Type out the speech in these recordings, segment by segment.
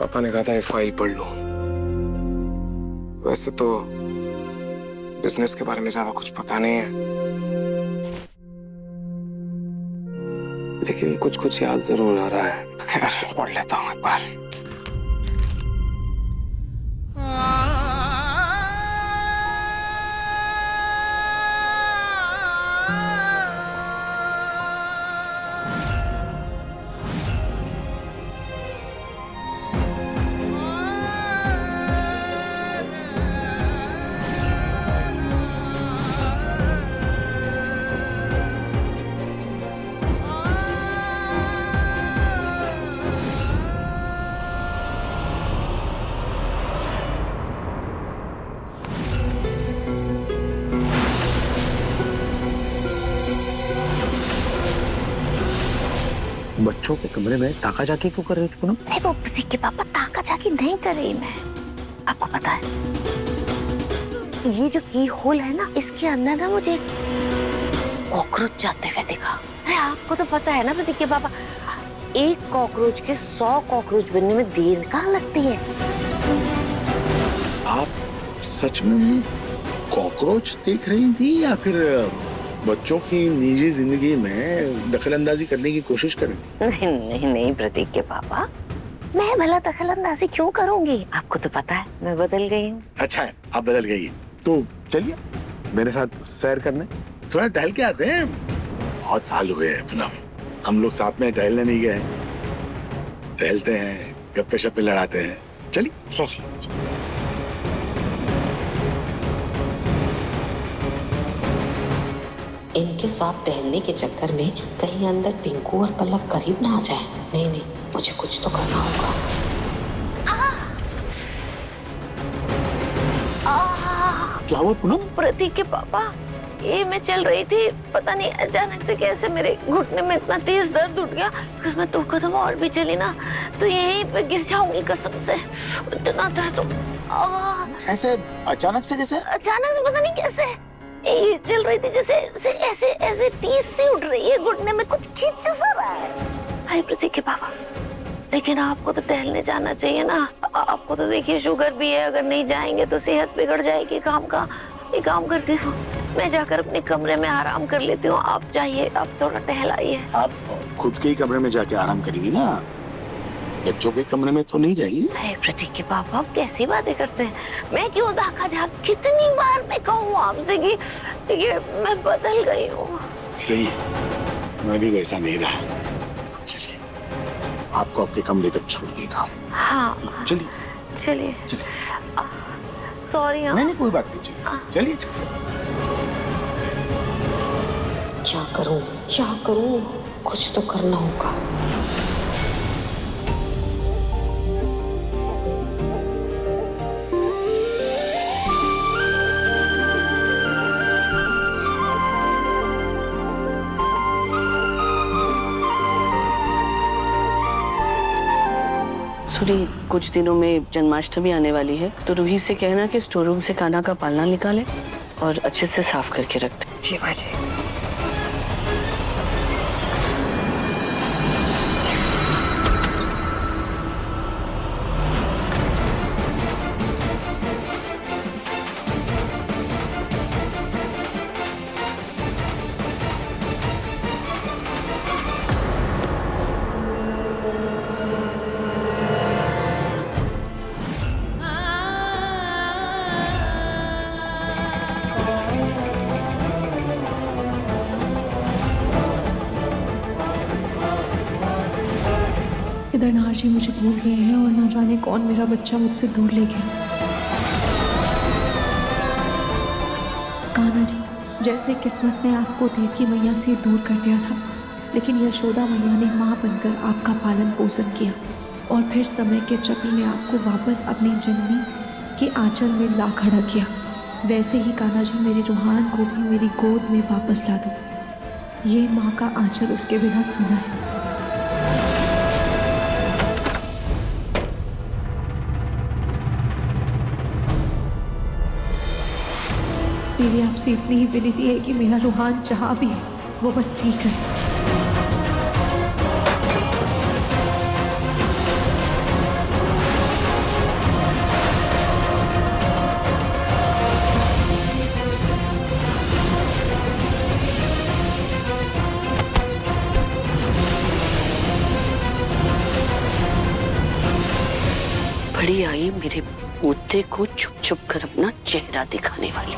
पापा ने कहा था ये फाइल पढ़ लो। वैसे तो बिजनेस के बारे में ज्यादा कुछ पता नहीं है, लेकिन कुछ कुछ याद जरूर आ रहा है। खैर पढ़ लेता हूँ एक बार। बच्चों के कमरे में ताका झाकी क्यों कर रही थी पूनम? नहीं वो प्रतीक के पापा ताका झाकी नहीं कर रही मैं। आपको पता है ये जो की होल है ना, इसके अंदर ना मुझे कॉकरोच जाते हुए दिखा। अरे आपको तो पता है ना प्रतीक के पापा, एक कॉकरोच के 100 कॉकरोच बनने में देर कहाँ लगती है। आप सच में कॉकरोच देख रही थी या फिर बच्चों की निजी जिंदगी में दखलंदाजी करने की कोशिश कर रही थी? नहीं नहीं नहीं प्रतीक के पापा, मैं भला दखलंदाजी क्यों करूंगी? आपको तो पता है मैं बदल गई हूँ। अच्छा है आप बदल गई, तो चलिए मेरे साथ सैर करने थोड़ा टहल के आते हैं। बहुत साल हुए हैं पूनम, हम लोग साथ में टहलने नहीं गए। टहलते हैं, गप्पे शप्पे लड़ाते हैं। चलिए। इनके साथ टहलने के चक्कर में कहीं अंदर पिंकू और पल्लव करीब ना आ जाए। नहीं नहीं, मुझे कुछ तो करना होगा। क्या हुआ पूनम? प्रतीक के पापा, ये मैं चल रही थी, पता नहीं अचानक से कैसे मेरे घुटने में इतना तेज दर्द उठ गया। फिर मैं 2 कदम और भी चली ना तो यहीं पे गिर जाऊंगी कसम से। इतना दर्द ऐसे अचानक से कैसे? अचानक से पता नहीं कैसे ये चल रही थी, जैसे ऐसे ऐसे टीस सी उठ रही है घुटने में, कुछ खींच सा रहा है। हाय प्रतीक के पापा, लेकिन आपको तो टहलने जाना चाहिए ना। आपको तो देखिए शुगर भी है, अगर नहीं जाएंगे तो सेहत बिगड़ जाएगी। एक काम करती हूँ, मैं जाकर अपने कमरे में आराम कर लेती हूँ। आप जाइए, आप थोड़ा टहलाइए। आप खुद के ही कमरे में जाके आराम करेंगी ना, बच्चों के कमरे में तो नहीं जाएगी। प्रतीक के पापा आप कैसी बातें करते हैं? मैं क्यों ताका झाकी? कितनी बार मैं कहूँ आपसे कि ये मैं बदल गई हूँ। सही है, मैं भी वैसा नहीं रहा। चलिए आपको आपके कमरे तक छोड़ देता हूँ। हाँ चलिए। सॉरी। नहीं कोई बात नहीं, चलिए। क्या करूं? कुछ तो करना होगा। सुनी, कुछ दिनों में जन्माष्टमी आने वाली है, तो रूही से कहना कि स्टोर रूम से कान्हा का पालना निकाले और अच्छे से साफ करके रख दे। जी माँ जी। केदारनाथ जी मुझे भूल गए हैं और ना जाने कौन मेरा बच्चा मुझसे दूर ले गया। कान्हा जी, जैसे किस्मत ने आपको देवकी मैया से दूर कर दिया था, लेकिन यशोदा मैया ने माँ बनकर आपका पालन पोषण किया और फिर समय के चक्र ने आपको वापस अपनी जननी के आंचल में ला खड़ा किया। वैसे ही कान्हा जी मेरे रूहान को भी मेरी गोद में वापस ला दो। ये माँ का आंचल उसके बिना सूना है। मेरी आपसे इतनी ही विनती है कि मेरा रूहान जहाँ भी है वो बस ठीक रहे। घड़ी आई मेरे पोते को छुप छुप कर अपना चेहरा दिखाने वाली।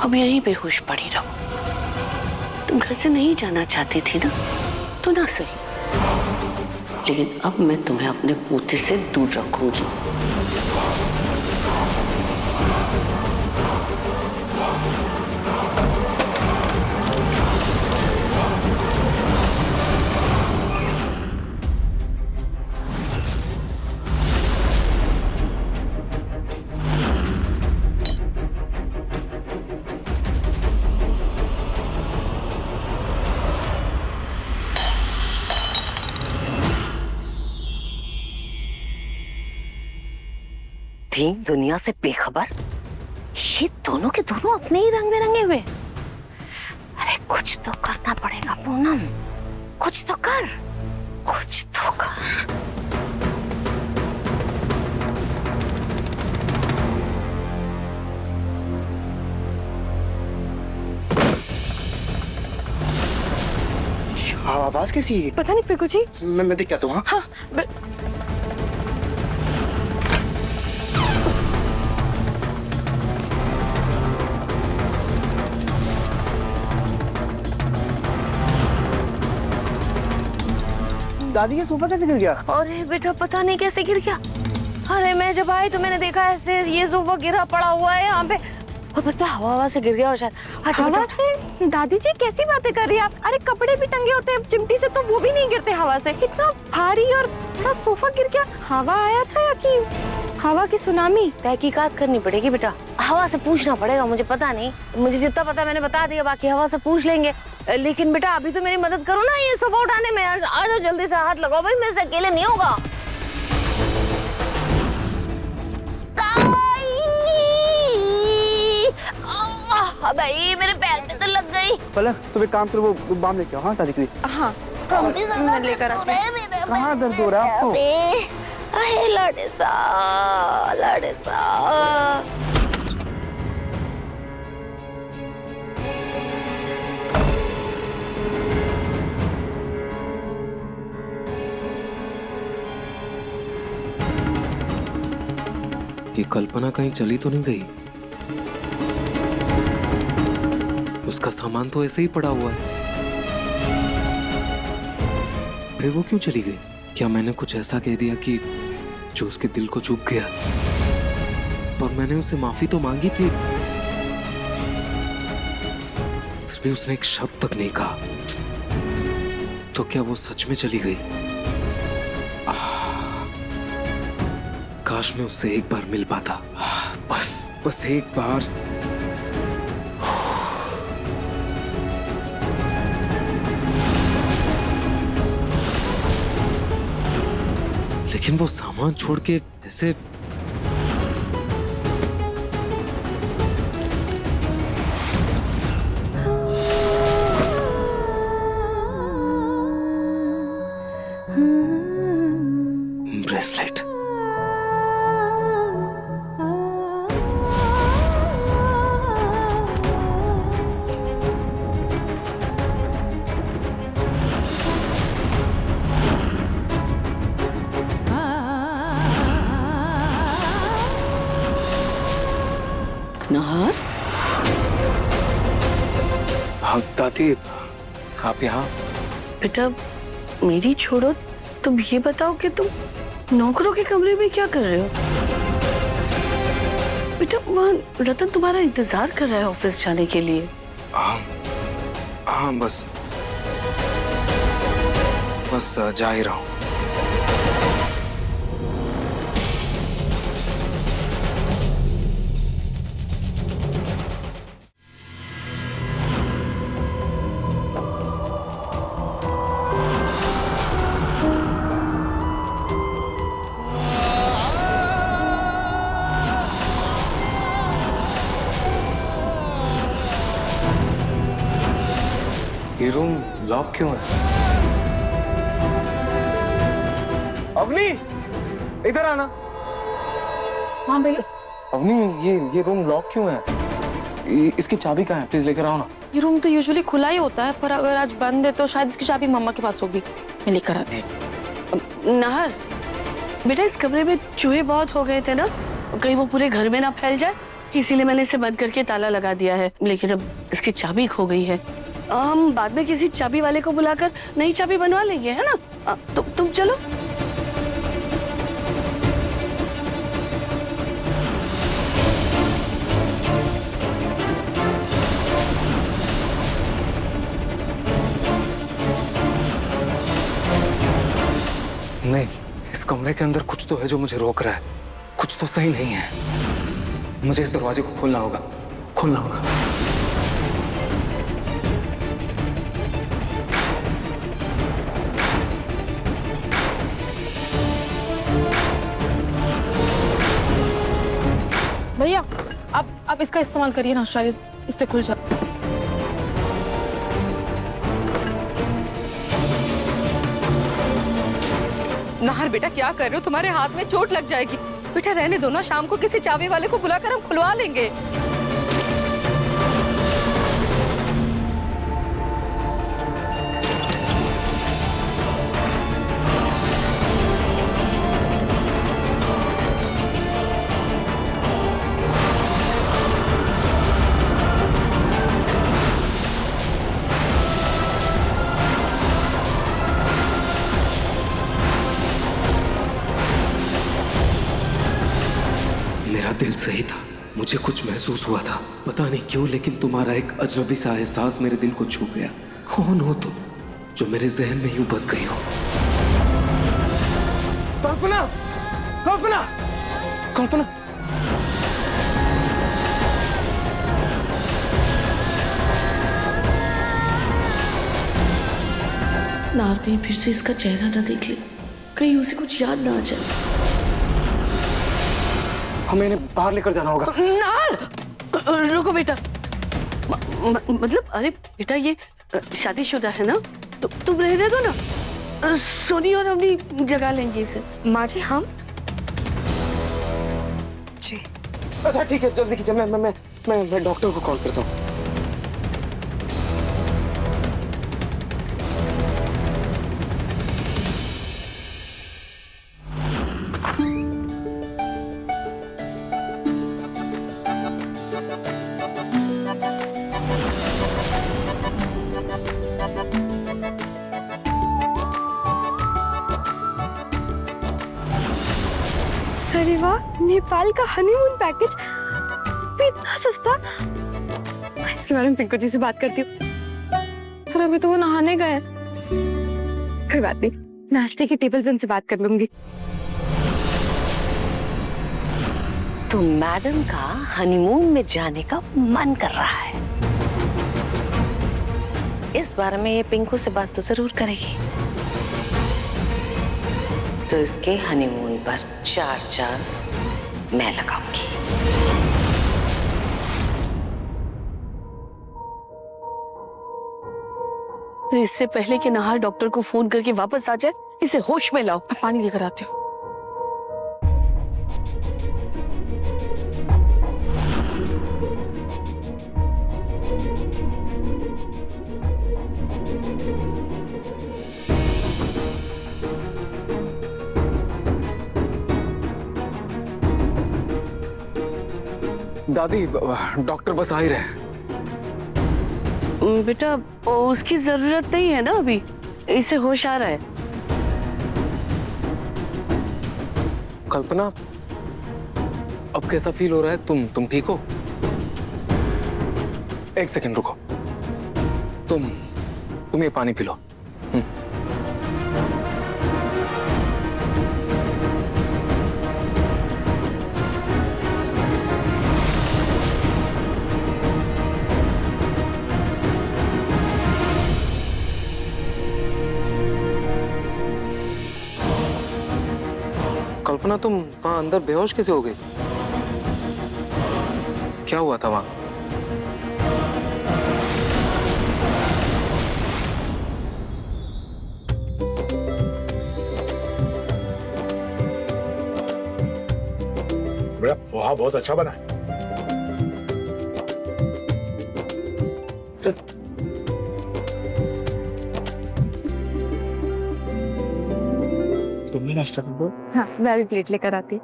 अब यहीं बेहोश पड़ी रहो। तुम घर से नहीं जाना चाहती थी ना, तो ना सही, लेकिन अब मैं तुम्हें अपने पोते से दूर रखूंगी। थी दुनिया से बेखबर, ये दोनों के दोनों अपने ही रंग में रंगे हुए। अरे कुछ तो करना पड़ेगा पूनम, कुछ तो कर, कुछ तो कर। आवाज कैसी है? पता नहीं पिंकू जी। मैं देख क्या तू? हाँ हाँ दादी ये सोफा कैसे गिर गया? अरे बेटा पता नहीं कैसे गिर गया। अरे मैं जब आई तो मैंने देखा ऐसे ये सोफा गिरा पड़ा हुआ है यहाँ पे, और पता हवा से गिर गया हो शायद। अच्छा हवा से? दादी जी कैसी बातें कर रही है आप? अरे कपड़े भी टंगे होते हैं चिमटी से तो वो भी नहीं गिरते हवा से। इतना भारी और बड़ा सोफा गिर गया। हवा आया था या कि हवा की सुनामी? तहकीकात करनी पड़ेगी बेटा, हवा से पूछना पड़ेगा। मुझे पता नहीं, मुझे जितना पता मैंने बता दिया, बाकी हवा से पूछ लेंगे। लेकिन बेटा अभी तो मेरी मदद करो ना ये सोफा उठाने में। आ जाओ जल्दी से, हाथ लगाओ भाई, मेरे से अकेले नहीं होगा। भाई मेरे पैर में तो लग गई। पलक तुम एक काम करो, वो बाम लेके आओ। हाँ दादी के लिए। हाँ मैं लेकर आती हूँ। कहाँ दर्द हो रहा है आपको? अरे लाडे सा, लाडे सा। ये कल्पना कहीं चली तो नहीं गई? उसका सामान तो ऐसे ही पड़ा हुआ है, फिर वो क्यों चली गई? क्या मैंने कुछ ऐसा कह दिया कि जो उसके दिल को चुभ गया? पर मैंने उसे माफी तो मांगी थी, फिर भी उसने एक शब्द तक नहीं कहा। तो क्या वो सच में चली गई? काश मैं उससे एक बार मिल पाता, बस एक बार। लेकिन वो सामान छोड़ के ऐसे ब्रेसलेट। नहार, हाँ दादी, आप यहाँ? बेटा मेरी छोड़ो, तुम ये बताओ कि तुम नौकरों के कमरे में क्या कर रहे हो? बेटा वहाँ रतन तुम्हारा इंतजार कर रहा है ऑफिस जाने के लिए। हाँ बस जा ही रहा हूँ। ये रूम लॉक क्यों है? अवनी, इधर आना। हाँ भैया। अवनी, ये रूम लॉक क्यों है? इसकी चाबी कहाँ है? प्लीज लेकर आओ ना। ये रूम तो यूजुअली खुला ही होता है, पर अगर आज बंद है तो शायद इसकी चाबी मम्मा के पास होगी। मैं लेकर आती हूँ। नहर, बेटा इस कमरे में चूहे बहुत हो गए थे ना, कहीं वो पूरे घर में ना फैल जाए, इसीलिए मैंने इसे बंद करके ताला लगा दिया है। लेकिन अब इसकी चाबी खो गई है। हम बाद में किसी चाबी वाले को बुलाकर नई चाबी बनवा लेंगे, है ना? तुम चलो। नहीं, इस कमरे के अंदर कुछ तो है जो मुझे रोक रहा है। कुछ तो सही नहीं है। मुझे इस दरवाजे को खोलना होगा, खोलना होगा। भैया आप इसका इस्तेमाल करिए ना, शायद इससे खुल जाए। नाहर बेटा क्या कर रहे हो? तुम्हारे हाथ में चोट लग जाएगी। बेटा रहने दो ना, शाम को किसी चाबी वाले को बुलाकर हम खुलवा लेंगे। मेरा दिल सही था, मुझे कुछ महसूस हुआ था, पता नहीं क्यों, लेकिन तुम्हारा एक अजनबी सा एहसास मेरे दिल को छू गया। कौन हो तुम जो मेरे जहन में यूं बस गई हो? कल्पना, कल्पना, कल्पना। नार कहीं फिर से इसका चेहरा ना देख ले, कहीं उसे कुछ याद ना आ जाए। हमें इन्हें बाहर लेकर जाना होगा। नार रुको बेटा, मतलब अरे बेटा ये शादीशुदा है ना, तो तुम रहने दो ना, सोनी और अपनी जगा लेंगे इसे। माँ जी हम जी अच्छा ठीक है, जल्दी कीजिए। मैं डॉक्टर को कॉल करता हूँ। अरे वाह, नेपाल का हनीमून पैकेज भी इतना सस्ता। इसके बारे में पिंकू जी से बात करती हूँ। पर अभी तो वो नहाने गए। कोई बात नहीं, नाश्ते की टेबल पे उनसे बात कर लूंगी। तो मैडम का हनीमून में जाने का मन कर रहा है। इस बारे में ये पिंकू से बात तो जरूर करेगी। तो इसके हनीमून पर 4 चांद मैं लगाऊंगी। तो इससे पहले कि नाहर डॉक्टर को फोन करके वापस आ जाए, इसे होश में लाओ। मैं पानी लेकर आती हूँ। दादी, डॉक्टर बस आ ही रहे। बेटा उसकी जरूरत नहीं है ना, अभी इसे होश आ रहा है। कल्पना, अब कैसा फील हो रहा है? तुम ठीक हो? एक सेकंड रुको। तुम ये पानी पी लो। कल्पना, तुम वहां अंदर बेहोश कैसे हो गई? क्या हुआ था वहां? बड़ा पोहा बहुत अच्छा बना है। तुम भी नाश्ता कर दो। हाँ, मैं भी प्लेट लेकर आती हूँ।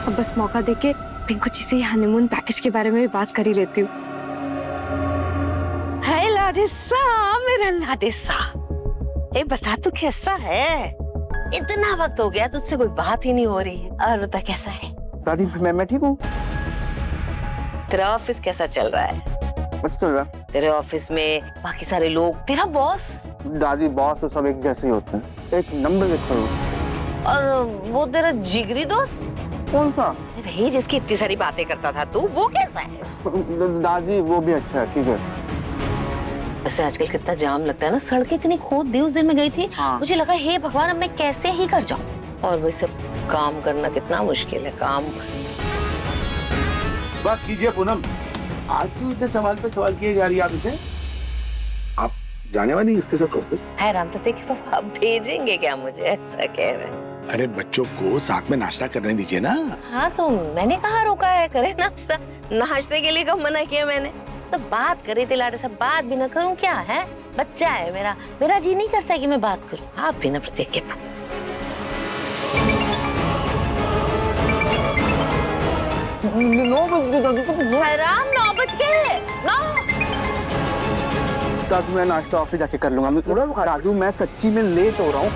अब बस मौका देके पिंकू जी से हनीमून पैकेज के बारे में भी बात कर ही लेती हूँ। है लाडिसा, मेरा लाडिसा, ए बता तू कैसा है? इतना वक्त हो गया तुझसे कोई बात ही नहीं हो रही है। और बता कैसा है? दादी मैं ठीक हूँ। तेरा ऑफिस कैसा चल रहा है? अच्छा चल रहा है। तेरे ऑफिस में बाकी सारे लोग, तेरा बॉस? दादी बॉस तो सब एक जैसे ही होते हैं, एक नंबर के खड़े। और वो तेरा जिगरी दोस्त कौन सा? वही जिसकी इतनी सारी बातें करता था तू, वो कैसा है? दादी वो भी अच्छा है, ठीक है। वैसे आजकल कितना जाम लगता है ना, सड़कें इतनी खोद दी उस दिन मैं गई थी। हाँ। मुझे लगा हे भगवान अब मैं कैसे ही कर जाऊं। और वैसे काम करना कितना मुश्किल है काम। बस कीजिए पूनम, आज क्यों इतने सवाल पे सवाल किए जा रही है आप इसे? आप जाने वाली इसके साथ ऑफिस? है रामपति के पापा, आप भेजेंगे क्या मुझे? ऐसा कह रहे हैं। अरे बच्चों को साथ में नाश्ता करने दीजिए ना। हाँ तो मैंने कहा रोका है, करे नाश्ता। नाश्ते के लिए कब मना किया मैंने? तो बात करी थी लाडे साहब, बात भी ना करूं क्या है? बच्चा है मेरा, मेरा जी नहीं करता कि मैं बात करूं। आप भी ना प्रतीक के पास। हैरान 9 बज गए। 9 तब मैं नाश्ता ऑफिस जाके कर लूंगा। मैं थोड़ा राजू, मैं सच्ची में लेट हो रहा हूँ।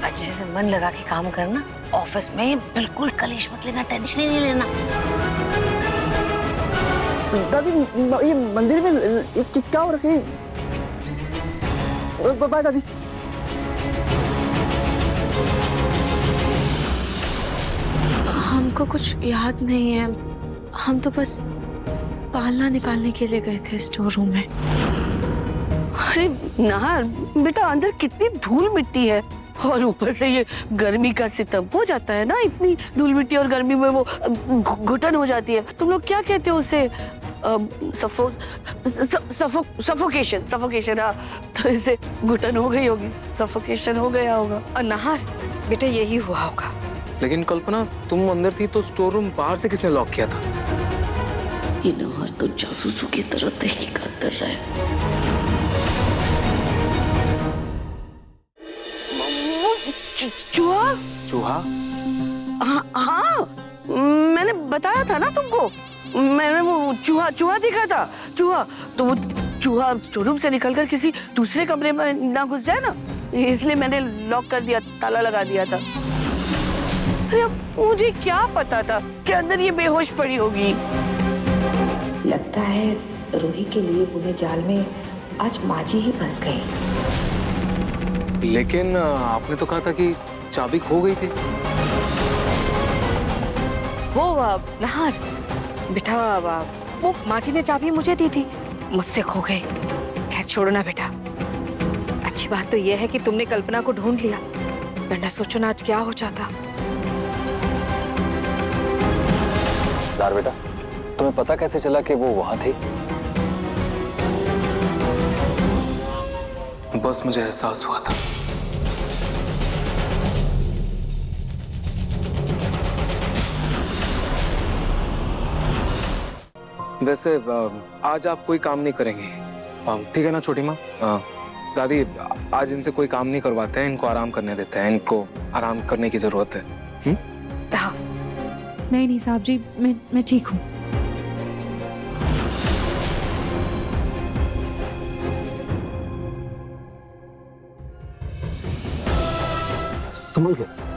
अच्छे से मन लगा के काम करना। ऑफिस में बिल्कुल कलेश मत लेना, टेंशन ही नहीं लेना। दादी ये मंदिर में क्या हो रखी? बाय दादी। हमको कुछ याद नहीं है, हम तो बस पालना निकालने के लिए गए थे स्टोर रूम में। अरे नाहर बेटा, अंदर कितनी धूल मिट्टी है और ऊपर से ये गर्मी का सितम हो जाता है ना। इतनी धूल मिट्टी और गर्मी में वो घुटन हो जाती है। तुम लोग क्या कहते हो उसे? सफोकेशन। हाँ, तो इसे घुटन हो गई होगी, सफोकेशन हो गया होगा। नाहर बेटा यही हुआ होगा। लेकिन कल्पना, तुम अंदर थी तो स्टोर रूम बाहर से किसने लॉक किया था? ये नाहर तो जासूसों की तरह तहकीकात कर रहा है। चूहा? चूहा? हाँ, मैंने बताया था ना तुमको। मैंने वो चूहा दिखा था। चूहा तो वो चूहा स्टोर से निकलकर किसी दूसरे कमरे में ना घुस जाए ना, इसलिए मैंने लॉक कर दिया, ताला लगा दिया था। अरे मुझे क्या पता था कि अंदर ये बेहोश पड़ी होगी। लगता है रूही के लिए बुने जाल में आज माजी ही फंस गई। लेकिन आपने तो कहा था कि चाबी खो गई थी। वो नाहर बेटा, वो माजी ने चाबी मुझे दी थी, मुझसे खो गई। खैर छोड़ो ना बेटा। अच्छी बात तो यह है कि तुमने कल्पना को ढूंढ लिया, वरना सोचो ना आज क्या हो जाता। यार बेटा, तुम्हें पता कैसे चला कि वो वहां थी? बस मुझे एहसास हुआ था। वैसे आज आप कोई काम नहीं करेंगे, ठीक है ना छोटी माँ? दादी, आज इनसे कोई काम नहीं करवाते हैं, इनको आराम करने देते हैं। इनको आराम करने की जरूरत है। हाँ। नहीं साहब जी, मैं ठीक हूँ। संभल गया।